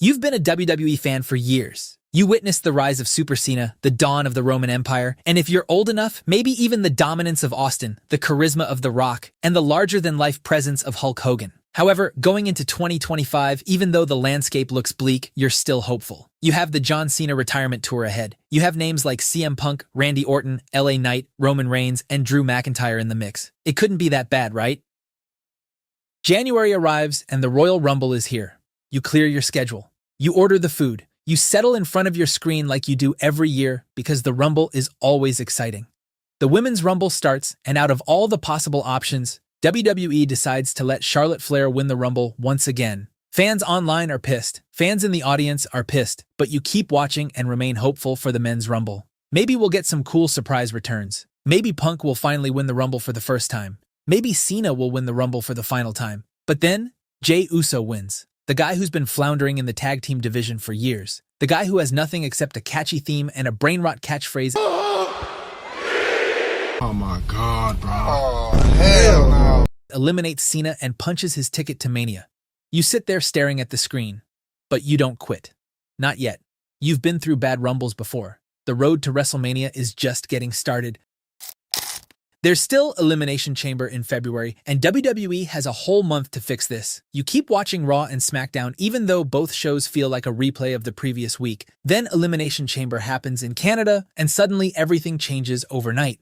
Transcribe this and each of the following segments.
You've been a WWE fan for years. You witnessed the rise of Super Cena, the dawn of the Roman Empire, and if you're old enough, maybe even the dominance of Austin, the charisma of The Rock, and the larger-than-life presence of Hulk Hogan. However, going into 2025, even though the landscape looks bleak, you're still hopeful. You have the John Cena retirement tour ahead. You have names like CM Punk, Randy Orton, LA Knight, Roman Reigns, and Drew McIntyre in the mix. It couldn't be that bad, right? January arrives and the Royal Rumble is here. You clear your schedule. You order the food. You settle in front of your screen like you do every year because the Rumble is always exciting. The Women's Rumble starts, and out of all the possible options, WWE decides to let Charlotte Flair win the Rumble once again. Fans online are pissed. Fans in the audience are pissed, but you keep watching and remain hopeful for the Men's Rumble. Maybe we'll get some cool surprise returns. Maybe Punk will finally win the Rumble for the first time. Maybe Cena will win the Rumble for the final time. But then, Jey Uso wins. The guy who's been floundering in the tag team division for years. The guy who has nothing except a catchy theme and a brain-rot catchphrase. Oh my God, bro. Oh, hell no. Eliminates Cena and punches his ticket to Mania. You sit there staring at the screen, but you don't quit. Not yet. You've been through bad Rumbles before. The road to WrestleMania is just getting started. There's still Elimination Chamber in February, and WWE has a whole month to fix this. You keep watching Raw and SmackDown even though both shows feel like a replay of the previous week. Then Elimination Chamber happens in Canada, and suddenly everything changes overnight.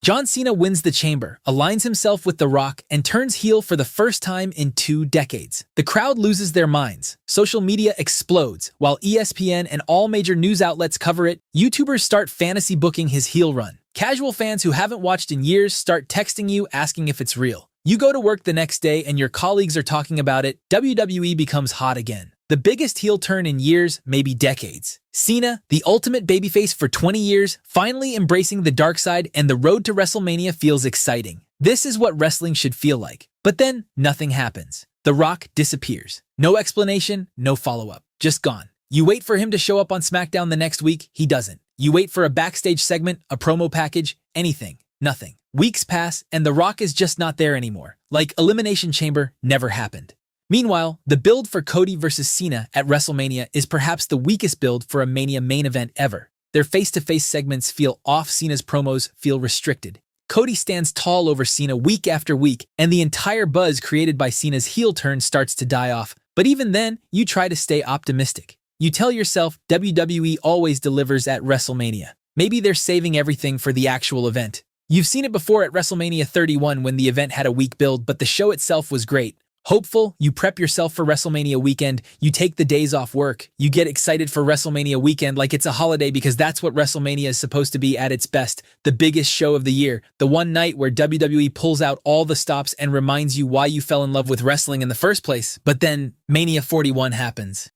John Cena wins the Chamber, aligns himself with The Rock, and turns heel for the first time in 2 decades. The crowd loses their minds. Social media explodes. While ESPN and all major news outlets cover it, YouTubers start fantasy booking his heel run. Casual fans who haven't watched in years start texting you asking if it's real. You go to work the next day and your colleagues are talking about it. WWE becomes hot again. The biggest heel turn in years, maybe decades. Cena, the ultimate babyface for 20 years, finally embracing the dark side, and the road to WrestleMania feels exciting. This is what wrestling should feel like. But then, nothing happens. The Rock disappears. No explanation, no follow-up. Just gone. You wait for him to show up on SmackDown the next week, he doesn't. You wait for a backstage segment, a promo package, anything. Nothing. Weeks pass, and The Rock is just not there anymore. Like Elimination Chamber never happened. Meanwhile, the build for Cody vs. Cena at WrestleMania is perhaps the weakest build for a Mania main event ever. Their face-to-face segments feel off, Cena's promos feel restricted. Cody stands tall over Cena week after week, and the entire buzz created by Cena's heel turn starts to die off. But even then, you try to stay optimistic. You tell yourself WWE always delivers at WrestleMania. Maybe they're saving everything for the actual event. You've seen it before at WrestleMania 31 when the event had a weak build, but the show itself was great. Hopeful, you prep yourself for WrestleMania weekend, you take the days off work, you get excited for WrestleMania weekend like it's a holiday because that's what WrestleMania is supposed to be at its best, the biggest show of the year, the one night where WWE pulls out all the stops and reminds you why you fell in love with wrestling in the first place. But then, Mania 41 happens.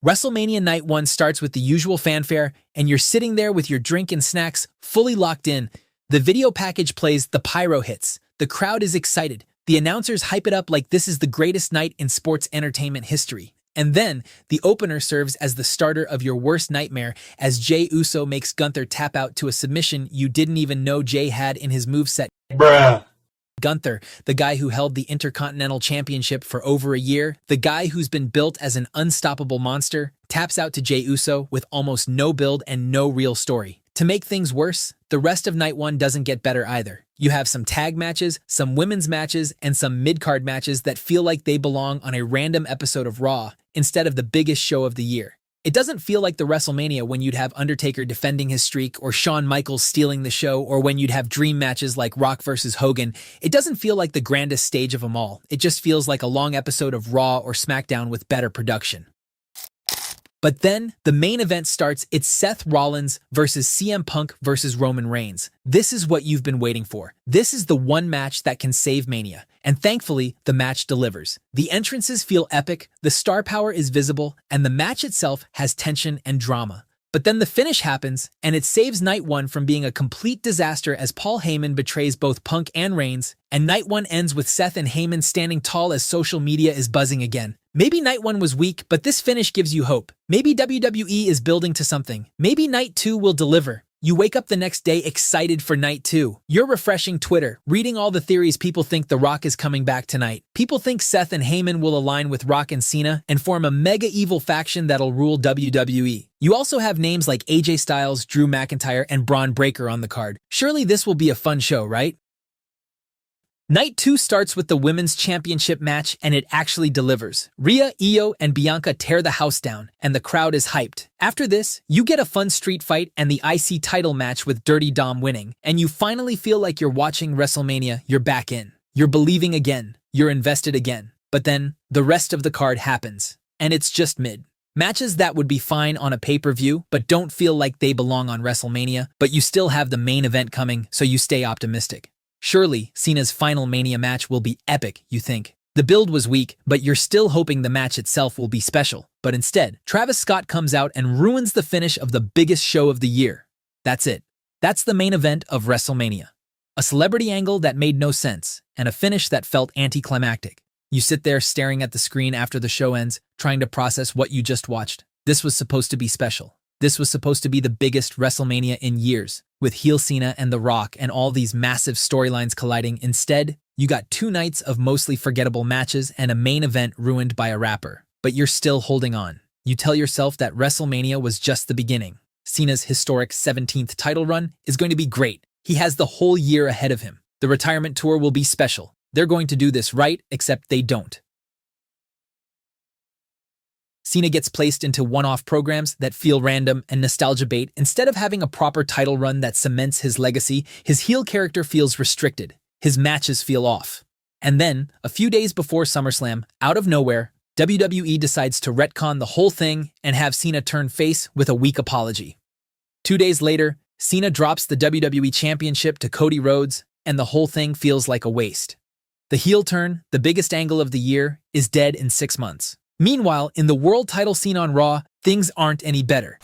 WrestleMania Night 1 starts with the usual fanfare, and you're sitting there with your drink and snacks, fully locked in. The video package plays, the pyro hits. The crowd is excited. The announcers hype it up like this is the greatest night in sports entertainment history. And then, the opener serves as the starter of your worst nightmare as Jey Uso makes Gunther tap out to a submission you didn't even know Jey had in his moveset. Bruh. Gunther, the guy who held the Intercontinental Championship for over a year, the guy who's been built as an unstoppable monster, taps out to Jey Uso with almost no build and no real story. To make things worse, the rest of Night 1 doesn't get better either. You have some tag matches, some women's matches, and some mid-card matches that feel like they belong on a random episode of Raw instead of the biggest show of the year. It doesn't feel like the WrestleMania when you'd have Undertaker defending his streak or Shawn Michaels stealing the show or when you'd have dream matches like Rock vs. Hogan. It doesn't feel like the grandest stage of them all. It just feels like a long episode of Raw or SmackDown with better production. But then, the main event starts. It's Seth Rollins versus CM Punk versus Roman Reigns. This is what you've been waiting for. This is the one match that can save Mania. And thankfully, the match delivers. The entrances feel epic, the star power is visible, and the match itself has tension and drama. But then the finish happens, and it saves Night 1 from being a complete disaster as Paul Heyman betrays both Punk and Reigns, and Night 1 ends with Seth and Heyman standing tall as social media is buzzing again. Maybe Night 1 was weak, but this finish gives you hope. Maybe WWE is building to something. Maybe Night 2 will deliver. You wake up the next day excited for night 2. You're refreshing Twitter, reading all the theories. People think The Rock is coming back tonight. People think Seth and Heyman will align with Rock and Cena and form a mega evil faction that'll rule WWE. You also have names like AJ Styles, Drew McIntyre, and Braun Breaker on the card. Surely this will be a fun show, right? Night 2 starts with the Women's Championship match, and it actually delivers. Rhea, Io, and Bianca tear the house down, and the crowd is hyped. After this, you get a fun street fight and the IC title match with Dirty Dom winning, and you finally feel like you're watching WrestleMania. You're back in. You're believing again. You're invested again. But then, the rest of the card happens, and it's just mid. Matches that would be fine on a pay-per-view, but don't feel like they belong on WrestleMania, but you still have the main event coming, so you stay optimistic. Surely, Cena's final Mania match will be epic, you think. The build was weak, but you're still hoping the match itself will be special. But instead, Travis Scott comes out and ruins the finish of the biggest show of the year. That's it. That's the main event of WrestleMania. A celebrity angle that made no sense, and a finish that felt anticlimactic. You sit there staring at the screen after the show ends, trying to process what you just watched. This was supposed to be special. This was supposed to be the biggest WrestleMania in years, with heel Cena and The Rock and all these massive storylines colliding. Instead, you got 2 nights of mostly forgettable matches and a main event ruined by a rapper. But you're still holding on. You tell yourself that WrestleMania was just the beginning. Cena's historic 17th title run is going to be great. He has the whole year ahead of him. The retirement tour will be special. They're going to do this right, except they don't. Cena gets placed into one-off programs that feel random and nostalgia bait. Instead of having a proper title run that cements his legacy, his heel character feels restricted. His matches feel off. And then, a few days before SummerSlam, out of nowhere, WWE decides to retcon the whole thing and have Cena turn face with a weak apology. 2 days later, Cena drops the WWE Championship to Cody Rhodes, and the whole thing feels like a waste. The heel turn, the biggest angle of the year, is dead in 6 months. Meanwhile, in the world title scene on Raw, things aren't any better.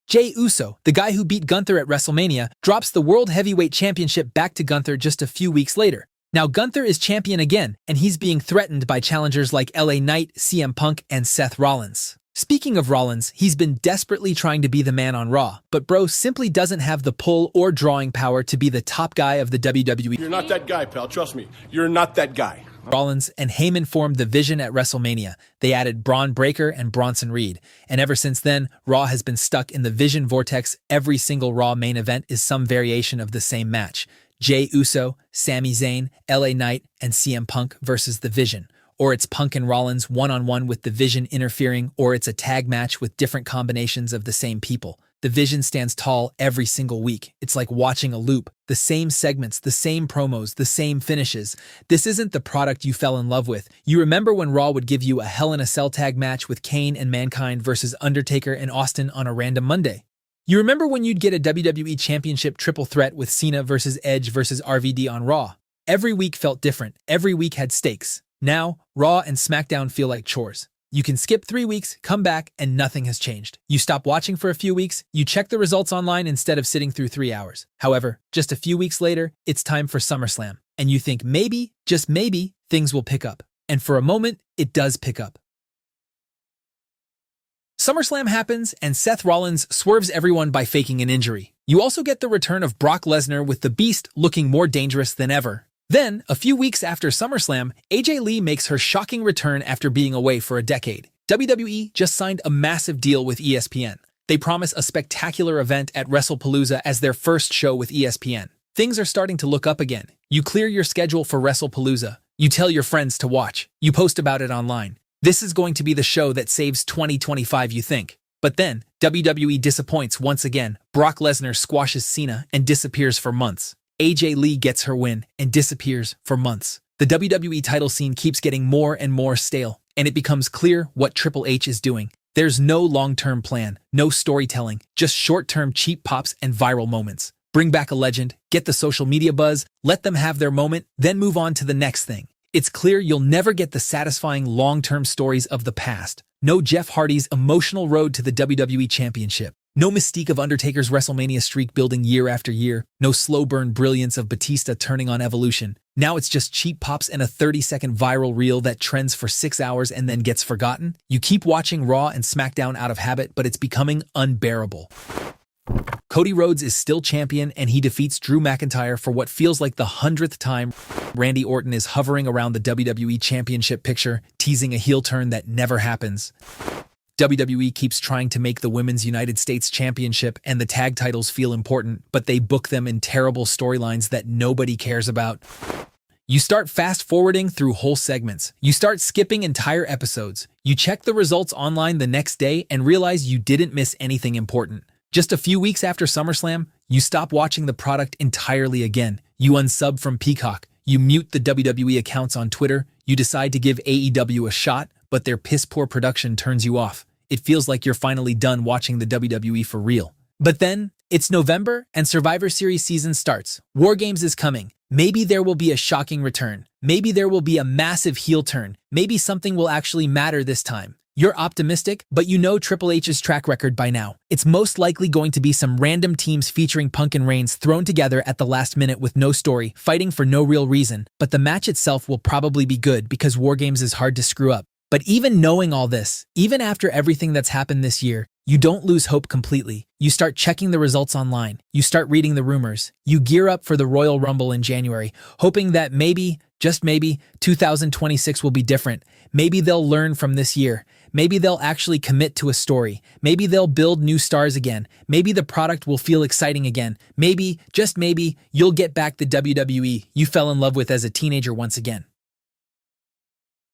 Jey Uso, the guy who beat Gunther at WrestleMania, drops the World Heavyweight Championship back to Gunther just a few weeks later. Now Gunther is champion again, and he's being threatened by challengers like LA Knight, CM Punk, and Seth Rollins. Speaking of Rollins, he's been desperately trying to be the man on Raw, but bro simply doesn't have the pull or drawing power to be the top guy of the WWE. You're not that guy, pal. Trust me. You're not that guy. Rollins and Heyman formed the Vision at WrestleMania. They added Braun Breaker and Bronson Reed. And ever since then, Raw has been stuck in the Vision vortex. Every single Raw main event is some variation of the same match. Jey Uso, Sami Zayn, LA Knight, and CM Punk versus the Vision. Or it's Punk and Rollins one-on-one with the Vision interfering, or it's a tag match with different combinations of the same people. The Vision stands tall every single week. It's like watching a loop. The same segments, the same promos, the same finishes. This isn't the product you fell in love with. You remember when Raw would give you a Hell in a Cell tag match with Kane and Mankind versus Undertaker and Austin on a random Monday? You remember when you'd get a WWE Championship triple threat with Cena versus Edge versus RVD on Raw? Every week felt different. Every week had stakes. Now, Raw and SmackDown feel like chores. You can skip 3 weeks, come back, and nothing has changed. You stop watching for a few weeks, you check the results online instead of sitting through 3 hours. However, just a few weeks later, it's time for SummerSlam. And you think maybe, just maybe, things will pick up. And for a moment, it does pick up. SummerSlam happens, and Seth Rollins swerves everyone by faking an injury. You also get the return of Brock Lesnar with the Beast looking more dangerous than ever. Then, a few weeks after SummerSlam, AJ Lee makes her shocking return after being away for a decade. WWE just signed a massive deal with ESPN. They promise a spectacular event at WrestlePalooza as their first show with ESPN. Things are starting to look up again. You clear your schedule for WrestlePalooza. You tell your friends to watch. You post about it online. This is going to be the show that saves 2025, you think. But then, WWE disappoints once again. Brock Lesnar squashes Cena and disappears for months. AJ Lee gets her win and disappears for months. The WWE title scene keeps getting more and more stale, and it becomes clear what Triple H is doing. There's no long-term plan, no storytelling, just short-term cheap pops and viral moments. Bring back a legend, get the social media buzz, let them have their moment, then move on to the next thing. It's clear you'll never get the satisfying long-term stories of the past. No Jeff Hardy's emotional road to the WWE Championship. No mystique of Undertaker's WrestleMania streak building year after year. No slow burn brilliance of Batista turning on Evolution. Now it's just cheap pops and a 30-second viral reel that trends for 6 hours and then gets forgotten. You keep watching Raw and SmackDown out of habit, but it's becoming unbearable. Cody Rhodes is still champion, and he defeats Drew McIntyre for what feels like the 100th time. Randy Orton is hovering around the WWE Championship picture, teasing a heel turn that never happens. WWE keeps trying to make the Women's United States Championship and the tag titles feel important, but they book them in terrible storylines that nobody cares about. You start fast-forwarding through whole segments. You start skipping entire episodes. You check the results online the next day and realize you didn't miss anything important. Just a few weeks after SummerSlam, you stop watching the product entirely again. You unsub from Peacock. You mute the WWE accounts on Twitter. You decide to give AEW a shot, but their piss-poor production turns you off. It feels like you're finally done watching the WWE for real. But then, it's November and Survivor Series season starts. War Games is coming. Maybe there will be a shocking return. Maybe there will be a massive heel turn. Maybe something will actually matter this time. You're optimistic, but you know Triple H's track record by now. It's most likely going to be some random teams featuring Punk and Reigns thrown together at the last minute with no story, fighting for no real reason. But the match itself will probably be good because War Games is hard to screw up. But even knowing all this, even after everything that's happened this year, you don't lose hope completely. You start checking the results online. You start reading the rumors. You gear up for the Royal Rumble in January, hoping that maybe, just maybe, 2026 will be different. Maybe they'll learn from this year. Maybe they'll actually commit to a story. Maybe they'll build new stars again. Maybe the product will feel exciting again. Maybe, just maybe, you'll get back the WWE you fell in love with as a teenager once again.